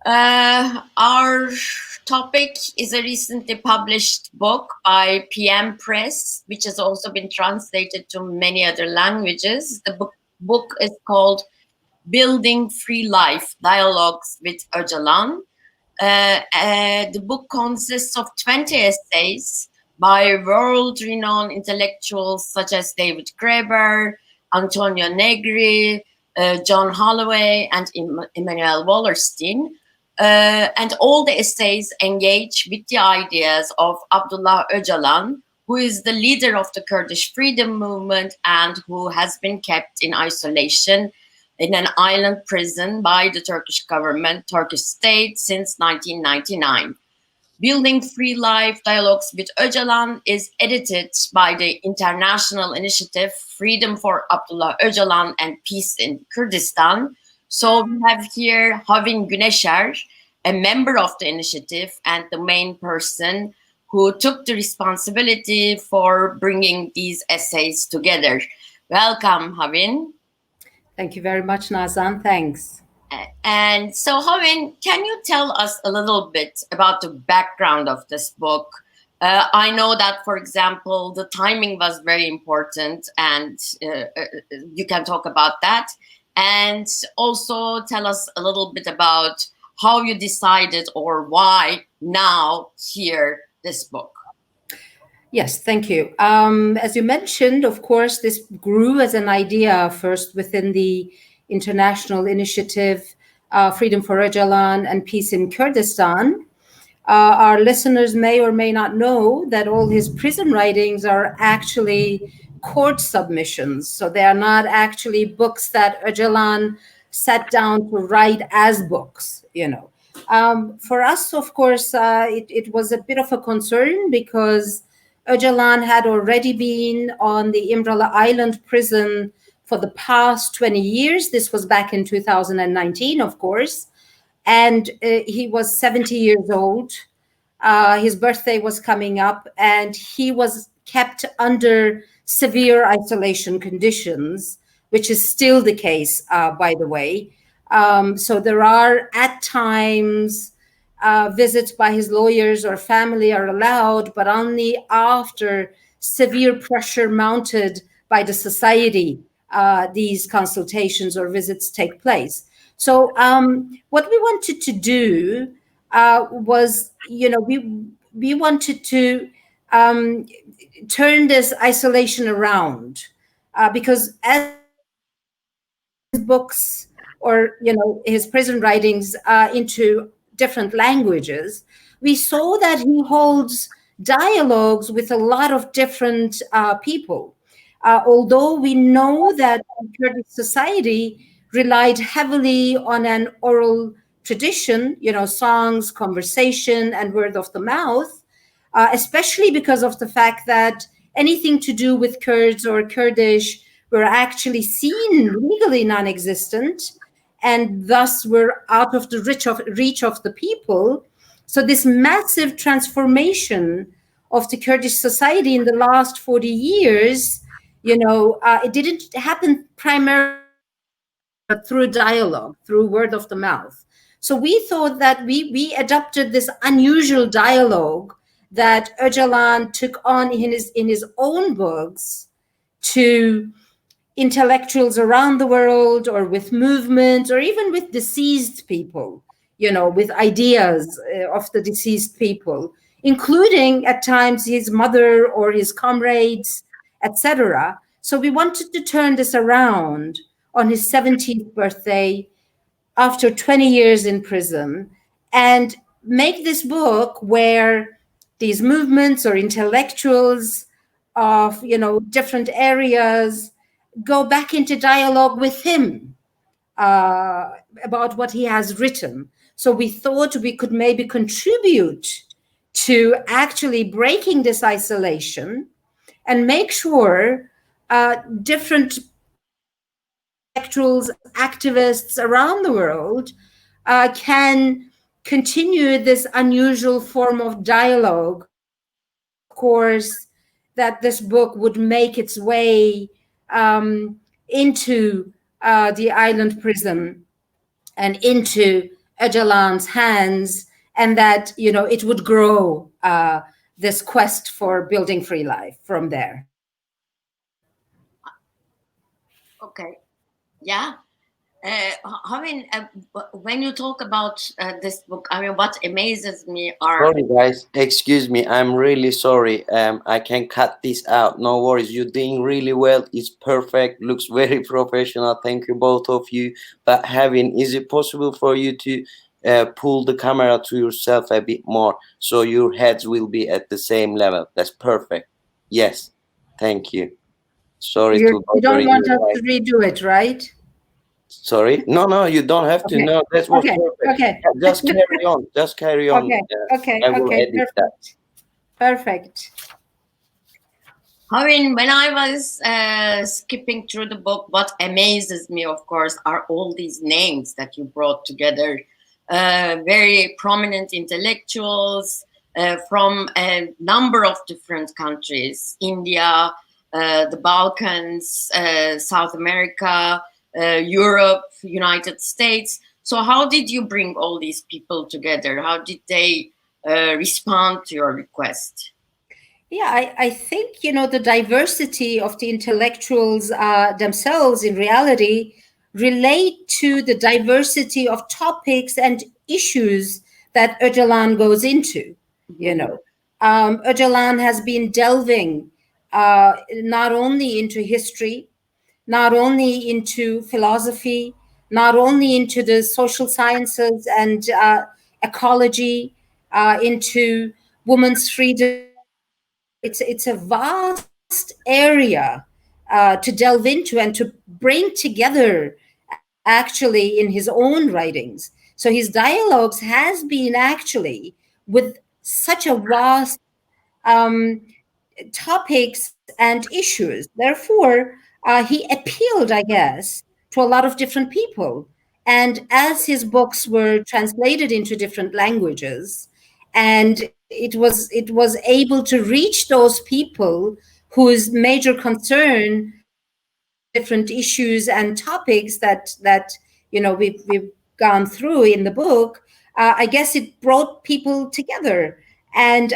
Our topic is a recently published book by PM Press, which has also been translated to many other languages. The book is called Building Free Life, Dialogues with Öcalan. The book consists of 20 essays by world-renowned intellectuals such as David Graeber, Antonio Negri, John Holloway, and Immanuel Wallerstein. And all the essays engage with the ideas of Abdullah Öcalan, who is the leader of the Kurdish freedom movement and who has been kept in isolation in an island prison by the Turkish government, Turkish state, since 1999. Building Free Life Dialogues with Öcalan is edited by the international initiative Freedom for Abdullah Öcalan and Peace in Kurdistan. So we have here Havin Guneser, a member of the initiative and the main person who took the responsibility for bringing these essays together. Welcome, Havin. Thank you very much, Nazan. Thanks. And so, Havin, can you tell us a little bit about the background of this book? I know that, for example, the timing was very important, and you can talk about that. And also tell us a little bit about how you decided or why now here this book. Yes, thank you. As you mentioned, of course, this grew as an idea first within the international initiative Freedom for Öcalan and Peace in Kurdistan. Our listeners may or may not know that all his prison writings are actually court submissions. So they are not actually books that Öcalan sat down to write as books, you know. For us, of course, it was a bit of a concern because Öcalan had already been on the Imralı Island prison for the past 20 years. This was back in 2019, of course. And he was 70 years old. His birthday was coming up, and he was kept under severe isolation conditions, which is still the case, by the way. So there are at times visits by his lawyers or family are allowed, but only after severe pressure mounted by the society, these consultations or visits take place. So what we wanted to do was, you know, we wanted to turn this isolation around because as books or, you know, his prison writings into different languages, we saw that he holds dialogues with a lot of different people. Although we know that Kurdish society relied heavily on an oral tradition, you know, songs, conversation, and word of the mouth, especially because of the fact that anything to do with Kurds or Kurdish were actually seen legally non-existent, and thus were out of the reach of the people. So this massive transformation of the Kurdish society in the last 40 years, you know, it didn't happen primarily through dialogue, through word of the mouth. So we thought that we adopted this unusual dialogue that Öcalan took on in his own books to intellectuals around the world, or with movements, or even with deceased people, you know, with ideas of the deceased people, including at times his mother or his comrades, etc. So we wanted to turn this around on his 17th birthday after 20 years in prison and make this book where these movements or intellectuals of, you know, different areas go back into dialogue with him about what he has written. So we thought we could maybe contribute to actually breaking this isolation and make sure different intellectuals, activists around the world can continue this unusual form of dialogue. Of course, that this book would make its way into the island prison and into Öcalan's hands, and that it would grow, this quest for building free life from there. Okay. Yeah. Havin, when you talk about this book, I mean, what amazes me are. Sorry, guys. Excuse me. I'm really sorry. I can cut this out. No worries. You're doing really well. It's perfect. Looks very professional. Thank you, both of you. But Havin, is it possible for you to pull the camera to yourself a bit more so your heads will be at the same level? That's perfect. Yes. Thank you. Sorry You to don't bothering want you, us guys. to redo it, right? Sorry. No, you don't have to. Okay. No, that was Okay. perfect. Okay. Just carry on. Just carry on. Okay. Okay. I will Okay. edit that. Perfect. Havin, when I was skipping through the book, what amazes me, of course, are all these names that you brought together. Very prominent intellectuals from a number of different countries: India, the Balkans, South America, Europe, United States. So how did you bring all these people together? How did they respond to your request? Yeah, I think, the diversity of the intellectuals themselves in reality relate to the diversity of topics and issues that Öcalan goes into. Öcalan has been delving not only into history, not only into philosophy, not only into the social sciences and ecology, into women's freedom. It's a vast area to delve into and to bring together, actually, in his own writings. So his dialogues has been actually with such a vast topics and issues. Therefore, he appealed, I guess, to a lot of different people. And as his books were translated into different languages, and it was able to reach those people whose major concern are the different issues and topics that we've gone through in the book. I guess it brought people together, and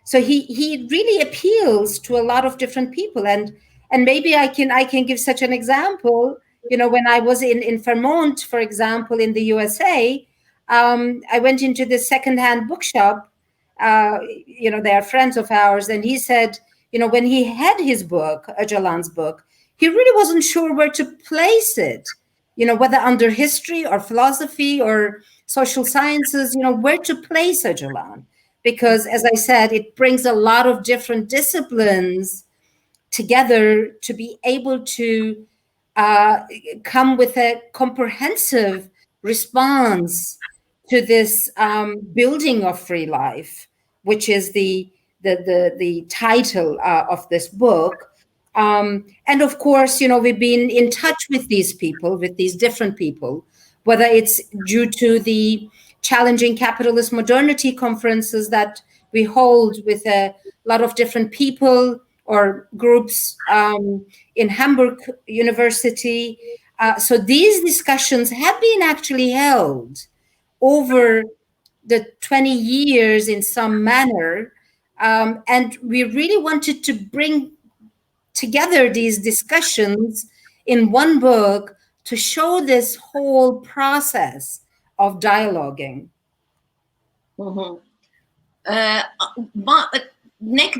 so he really appeals to a lot of different people. And maybe I can give such an example. When I was in Vermont, for example, in the USA, I went into this secondhand bookshop. They are friends of ours, and he said, when he had his book, Öcalan's book, he really wasn't sure where to place it. Whether under history or philosophy or social sciences, where to place Öcalan, because, as I said, it brings a lot of different disciplines together to be able to come with a comprehensive response to this building of free life, which is the title of this book. And of course, we've been in touch with these people, with these different people, whether it's due to the challenging capitalist modernity conferences that we hold with a lot of different people or groups in Hamburg University. So these discussions have been actually held over the 20 years in some manner. And we really wanted to bring together these discussions in one book to show this whole process of dialoguing. Mm-hmm.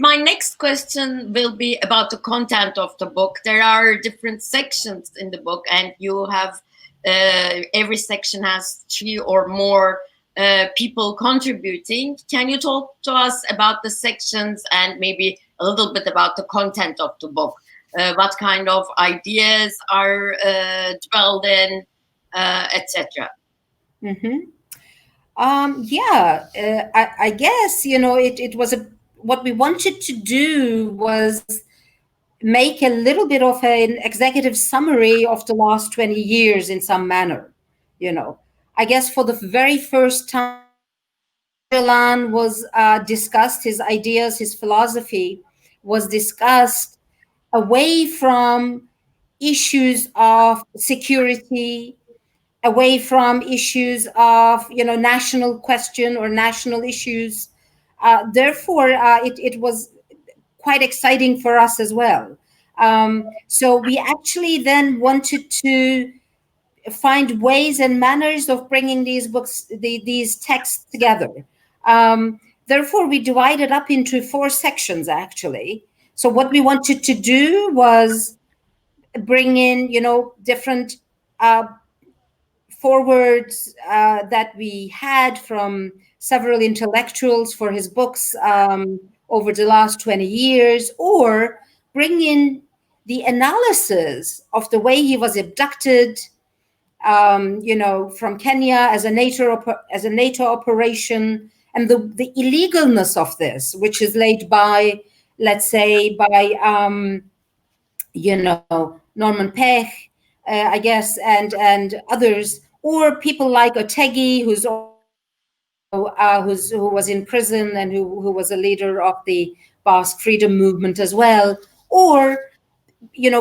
My next question will be about the content of the book. There are different sections in the book, and you have every section has 3 or more people contributing. Can you talk to us about the sections and maybe a little bit about the content of the book? What kind of ideas are dwelled in, etc. Mm-hmm. I guess, it was what we wanted to do was make a little bit of an executive summary of the last 20 years in some manner. I guess for the very first time, Öcalan was discussed, his ideas, his philosophy was discussed away from issues of security, away from issues of, national question or national issues. Therefore, it was quite exciting for us as well. So we actually then wanted to find ways and manners of bringing these books, these texts together. Therefore, we divided up into 4 sections, actually. So what we wanted to do was bring in, different forwards that we had from several intellectuals for his books over the last 20 years, or bring in the analysis of the way he was abducted, from Kenya as a NATO operation, and the illegalness of this, which is laid by, let's say, by Norman Pech, I guess, and others, or people like Otegi, who was in prison and who was a leader of the Basque freedom movement as well, or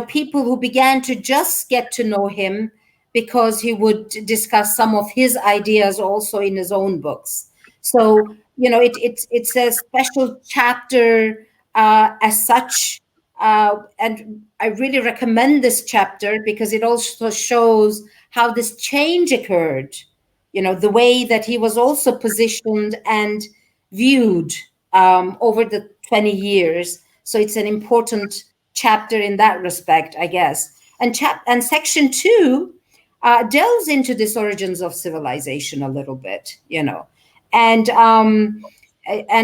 people who began to just get to know him because he would discuss some of his ideas also in his own books. So it's a special chapter as such. And I really recommend this chapter because it also shows how this change occurred, the way that he was also positioned and viewed over the 20 years. So it's an important chapter in that respect, I guess. And section 2 delves into this origins of civilization a little bit, and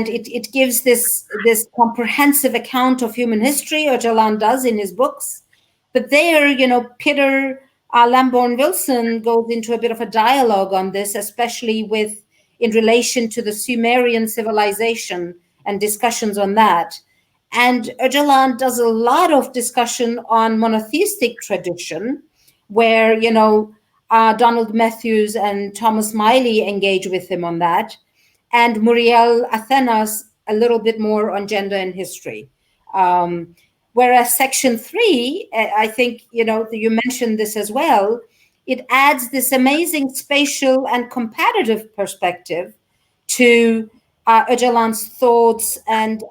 it gives this comprehensive account of human history, Öcalan does in his books. But there, Peter Lamborn Wilson goes into a bit of a dialogue on this, especially in relation to the Sumerian civilization and discussions on that. And Öcalan does a lot of discussion on monotheistic tradition, where, Donald Matthews and Thomas Miley engage with him on that, and Muriel Athenas a little bit more on gender and history. Whereas section 3, I think, you mentioned this as well, it adds this amazing spatial and comparative perspective to Öcalan's thoughts and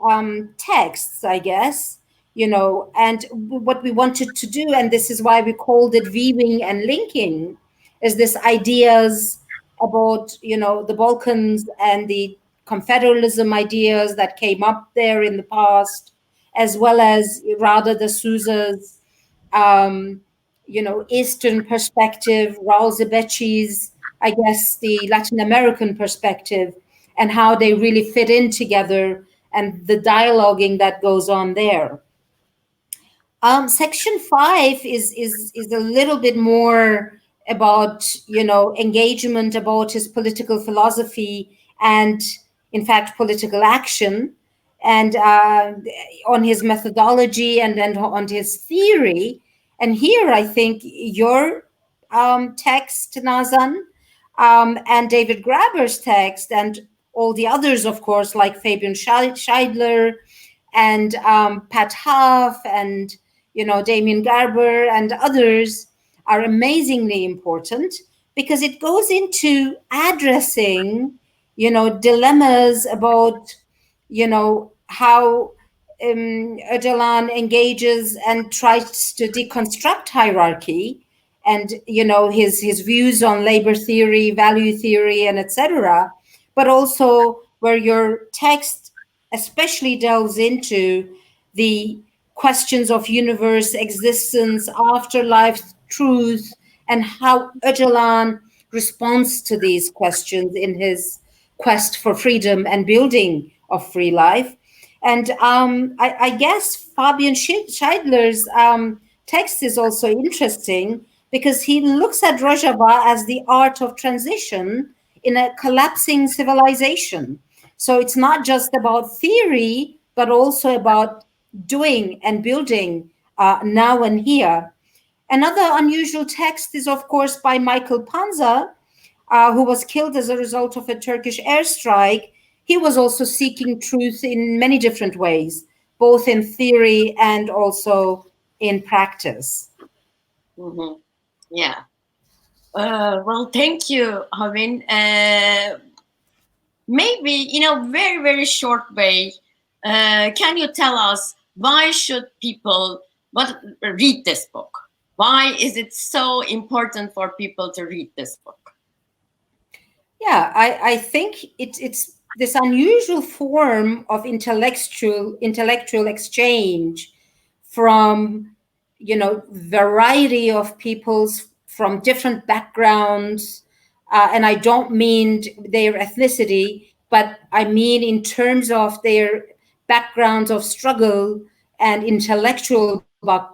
texts, I guess, and what we wanted to do, and this is why we called it weaving and linking, is this ideas about, the Balkans and the confederalism ideas that came up there in the past, as well as Rada de Souza's, Eastern perspective, Raul Zebeci's, I guess, the Latin American perspective, and how they really fit in together, and the dialoguing that goes on there. Section 5 is a little bit more about, engagement, about his political philosophy and, in fact, political action, and on his methodology and then on his theory. And here, I think your text, Nazan, and David Graeber's text, and all the others, of course, like Fabian Scheidler and Pat Huff and, Damien Garber and others, are amazingly important because it goes into addressing, dilemmas about, how Öcalan engages and tries to deconstruct hierarchy, and his views on labor theory, value theory, and etc. But also where your text especially delves into the questions of universe, existence, afterlife, truth, and how Öcalan responds to these questions in his quest for freedom and building of free life. And I guess Fabian Scheidler's text is also interesting because he looks at Rojava as the art of transition in a collapsing civilization. So it's not just about theory, but also about doing and building now and here. Another unusual text is, of course, by Michael Panza, who was killed as a result of a Turkish airstrike. He was also seeking truth in many different ways, both in theory and also in practice. Mm-hmm. Yeah. Well, thank you, Havin. Maybe in a very, very short way, can you tell us why should people read this book? Why is it so important for people to read this book? Yeah, I think it's this unusual form of intellectual exchange from, variety of peoples from different backgrounds, and I don't mean their ethnicity, but I mean in terms of their backgrounds of struggle and intellectual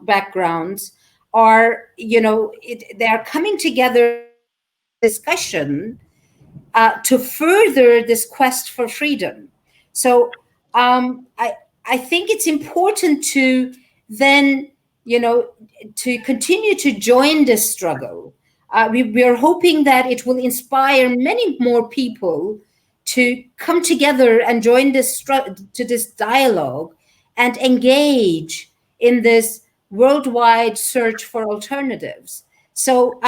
backgrounds, are, they are coming together discussion to further this quest for freedom. So I think it's important to then, to continue to join this struggle. We are hoping that it will inspire many more people to come together and join to this dialogue and engage in this worldwide search for alternatives. So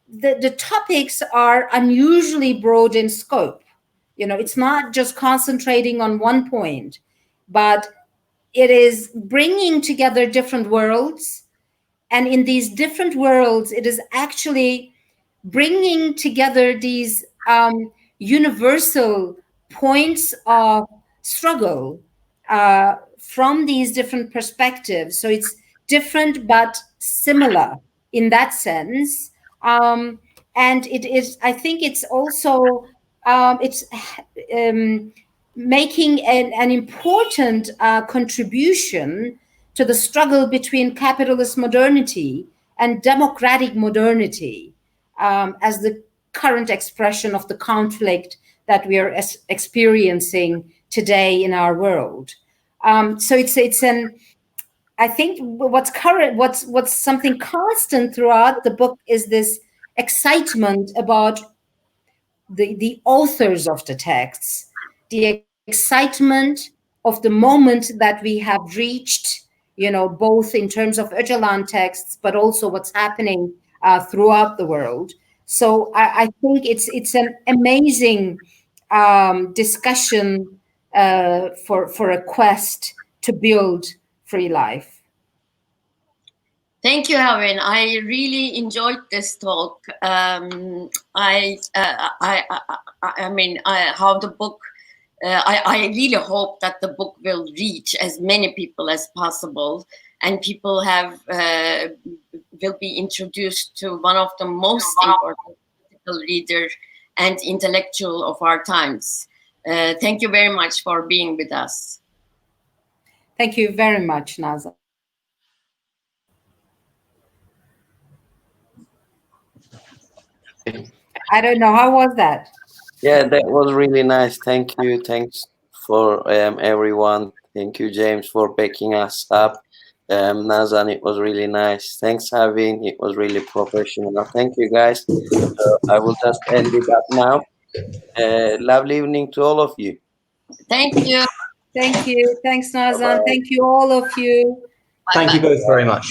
the topics are unusually broad in scope. It's not just concentrating on one point, but it is bringing together different worlds. And in these different worlds, it is actually bringing together these universal points of struggle from these different perspectives. So it's different but similar in that sense. And it is, I think it's also, it's making an important contribution to the struggle between capitalist modernity and democratic modernity, as the current expression of the conflict that we are experiencing today in our world. So it's an, I think what's current, what's something constant throughout the book is this excitement about the authors of the texts, the excitement of the moment that we have reached, both in terms of Öcalan texts, but also what's happening throughout the world. So I think it's an amazing discussion for a quest to build free life. Thank you, Havin. I really enjoyed this talk. I mean, how the book. I really hope that the book will reach as many people as possible, and people will be introduced to one of the most important political leader and intellectual of our times. Thank you very much for being with us. Thank you very much, Nazan. I don't know, how was that? Yeah, that was really nice. Thank you. Thanks for everyone. Thank you, James, for backing us up. Nazan, it was really nice. Thanks, Havin. It was really professional. Thank you, guys. I will just end it up now. Lovely evening to all of you. Thank you. Thank you. Thanks, Nazan. Thank you, all of you. Thank you both very much.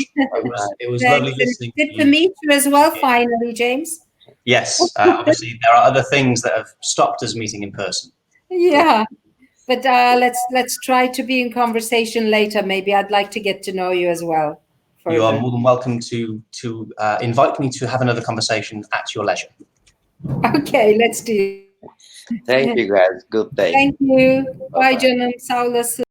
It was lovely listening. Good to meet you as well, finally, James. Yes, obviously there are other things that have stopped us meeting in person. Yeah, but let's try to be in conversation later. Maybe I'd like to get to know you as well. You are more than welcome to invite me to have another conversation at your leisure. Okay, let's do it. Thank you, guys. Good day. Thank you. Bye, canım. Sağ olasın.